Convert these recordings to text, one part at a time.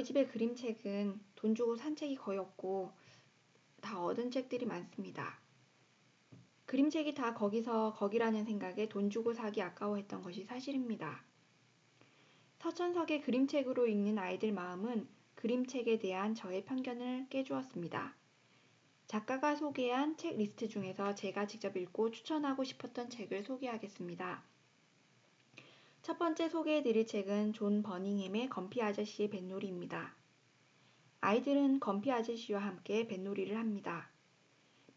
저희 집의 그림책은 돈 주고 산 책이 거의 없고 다 얻은 책들이 많습니다. 그림책이 다 거기서 거기라는 생각에 돈 주고 사기 아까워했던 것이 사실입니다. 서천석의 그림책으로 읽는 아이들 마음은 그림책에 대한 저의 편견을 깨주었습니다. 작가가 소개한 책 리스트 중에서 제가 직접 읽고 추천하고 싶었던 책을 소개하겠습니다. 첫 번째 소개해드릴 책은 존 버닝햄의 건피 아저씨의 뱃놀이입니다. 아이들은 건피 아저씨와 함께 뱃놀이를 합니다.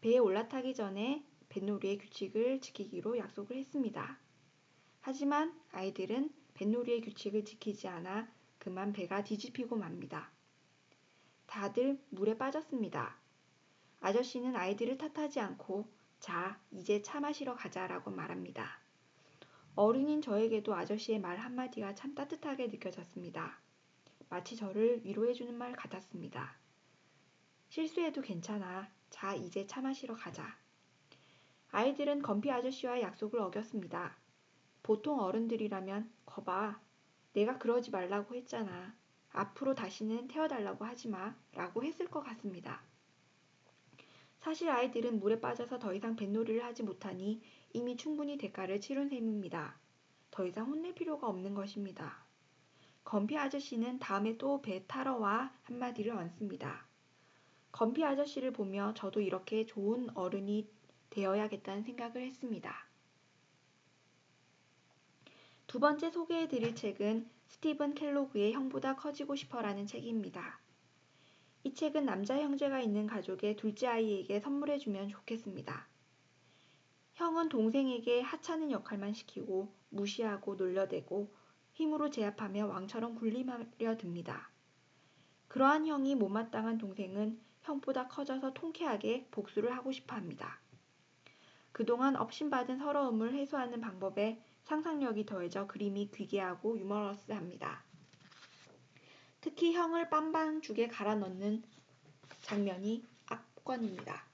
배에 올라타기 전에 뱃놀이의 규칙을 지키기로 약속을 했습니다. 하지만 아이들은 뱃놀이의 규칙을 지키지 않아 그만 배가 뒤집히고 맙니다. 다들 물에 빠졌습니다. 아저씨는 아이들을 탓하지 않고 자, 이제 차 마시러 가자라고 말합니다. 어른인 저에게도 아저씨의 말 한마디가 참 따뜻하게 느껴졌습니다. 마치 저를 위로해주는 말 같았습니다. 실수해도 괜찮아. 자, 이제 차 마시러 가자. 아이들은 건피 아저씨와의 약속을 어겼습니다. 보통 어른들이라면 거봐. 내가 그러지 말라고 했잖아. 앞으로 다시는 태워달라고 하지 마. 라고 했을 것 같습니다. 사실 아이들은 물에 빠져서 더 이상 뱃놀이를 하지 못하니 이미 충분히 대가를 치른 셈입니다. 더 이상 혼낼 필요가 없는 것입니다. 건피 아저씨는 다음에 또 배 타러 와 한마디를 얹습니다. 건피 아저씨를 보며 저도 이렇게 좋은 어른이 되어야겠다는 생각을 했습니다. 두 번째 소개해드릴 책은 스티븐 켈로그의 형보다 커지고 싶어라는 책입니다. 이 책은 남자 형제가 있는 가족의 둘째 아이에게 선물해주면 좋겠습니다. 형은 동생에게 하찮은 역할만 시키고 무시하고 놀려대고 힘으로 제압하며 왕처럼 군림하려 듭니다. 그러한 형이 못마땅한 동생은 형보다 커져서 통쾌하게 복수를 하고 싶어합니다. 그동안 업신받은 서러움을 해소하는 방법에 상상력이 더해져 그림이 귀괴하고 유머러스합니다. 특히 형을 빤방죽에 갈아 넣는 장면이 압권입니다.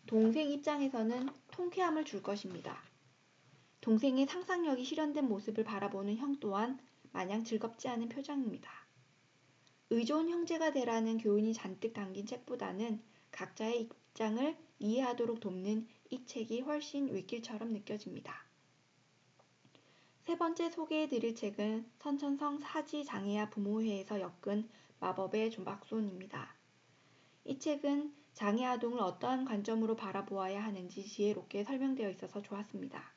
동생 입장에서는 통쾌함을 줄 것입니다. 동생의 상상력이 실현된 모습을 바라보는 형 또한 마냥 즐겁지 않은 표정입니다. 의좋은 형제가 되라는 교훈이 잔뜩 담긴 책보다는 각자의 입장을 이해하도록 돕는 이 책이 훨씬 윗길처럼 느껴집니다. 세 번째 소개해드릴 책은 선천성 사지장애아 부모회에서 엮은 마법의 조박손입니다. 이 책은 장애 아동을 어떠한 관점으로 바라보아야 하는지 지혜롭게 설명되어 있어서 좋았습니다.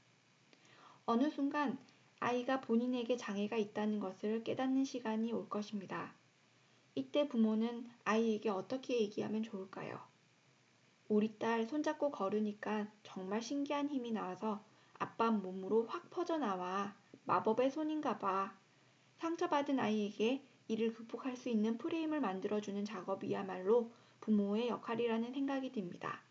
어느 순간 아이가 본인에게 장애가 있다는 것을 깨닫는 시간이 올 것입니다. 이때 부모는 아이에게 어떻게 얘기하면 좋을까요? 우리 딸 손잡고 걸으니까 정말 신기한 힘이 나와서 아빠 몸으로 확 퍼져나와. 마법의 손인가 봐. 상처받은 아이에게 이를 극복할 수 있는 프레임을 만들어주는 작업이야말로 부모의 역할이라는 생각이 듭니다.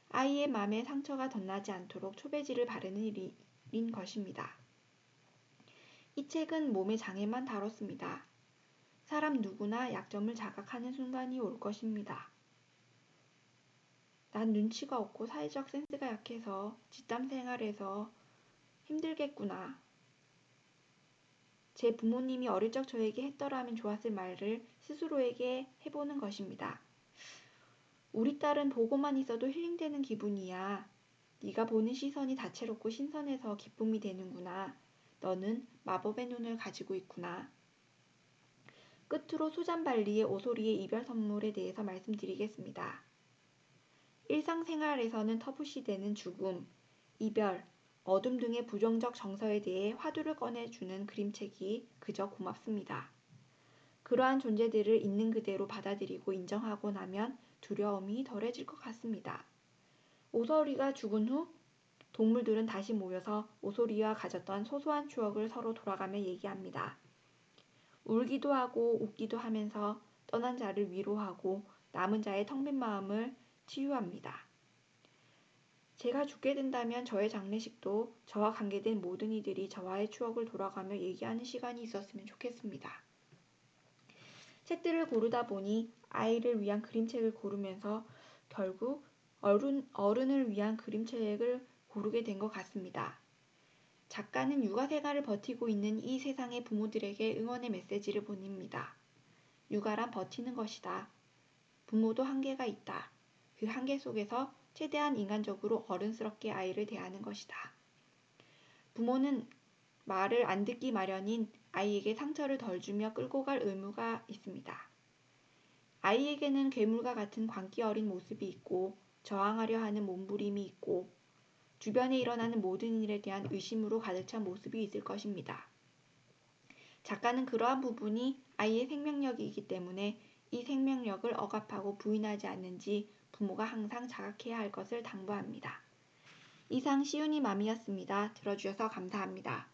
아이의 마음에 상처가 덧나지 않도록 초배지를 바르는 일인 것입니다. 이 책은 몸의 장애만 다뤘습니다. 사람 누구나 약점을 자각하는 순간이 올 것입니다. 난 눈치가 없고 사회적 센스가 약해서 집단 생활에서 힘들겠구나. 제 부모님이 어릴 적 저에게 했더라면 좋았을 말을 스스로에게 해보는 것입니다. 우리 딸은 보고만 있어도 힐링되는 기분이야. 네가 보는 시선이 다채롭고 신선해서 기쁨이 되는구나. 너는 마법의 눈을 가지고 있구나. 끝으로 수잔발리의 오소리의 이별 선물에 대해서 말씀드리겠습니다. 일상생활에서는 터부시되는 죽음, 이별, 어둠 등의 부정적 정서에 대해 화두를 꺼내주는 그림책이 그저 고맙습니다. 그러한 존재들을 있는 그대로 받아들이고 인정하고 나면 두려움이 덜해질 것 같습니다. 오소리가 죽은 후 동물들은 다시 모여서 오소리와 가졌던 소소한 추억을 서로 돌아가며 얘기합니다. 울기도 하고 웃기도 하면서 떠난 자를 위로하고 남은 자의 텅 빈 마음을 치유합니다. 제가 죽게 된다면 저의 장례식도 저와 관계된 모든 이들이 저와의 추억을 돌아가며 얘기하는 시간이 있었으면 좋겠습니다. 책들을 고르다 보니 아이를 위한 그림책을 고르면서 결국 어른을 위한 그림책을 고르게 된 것 같습니다. 작가는 육아생활을 버티고 있는 이 세상의 부모들에게 응원의 메시지를 보냅니다. 육아란 버티는 것이다. 부모도 한계가 있다. 그 한계 속에서 최대한 인간적으로 어른스럽게 아이를 대하는 것이다. 부모는 말을 안 듣기 마련인 아이에게 상처를 덜 주며 끌고 갈 의무가 있습니다. 아이에게는 괴물과 같은 광기 어린 모습이 있고 저항하려 하는 몸부림이 있고 주변에 일어나는 모든 일에 대한 의심으로 가득 찬 모습이 있을 것입니다. 작가는 그러한 부분이 아이의 생명력이기 때문에 이 생명력을 억압하고 부인하지 않는지 부모가 항상 자각해야 할 것을 당부합니다. 이상 시윤이 맘이었습니다. 들어주셔서 감사합니다.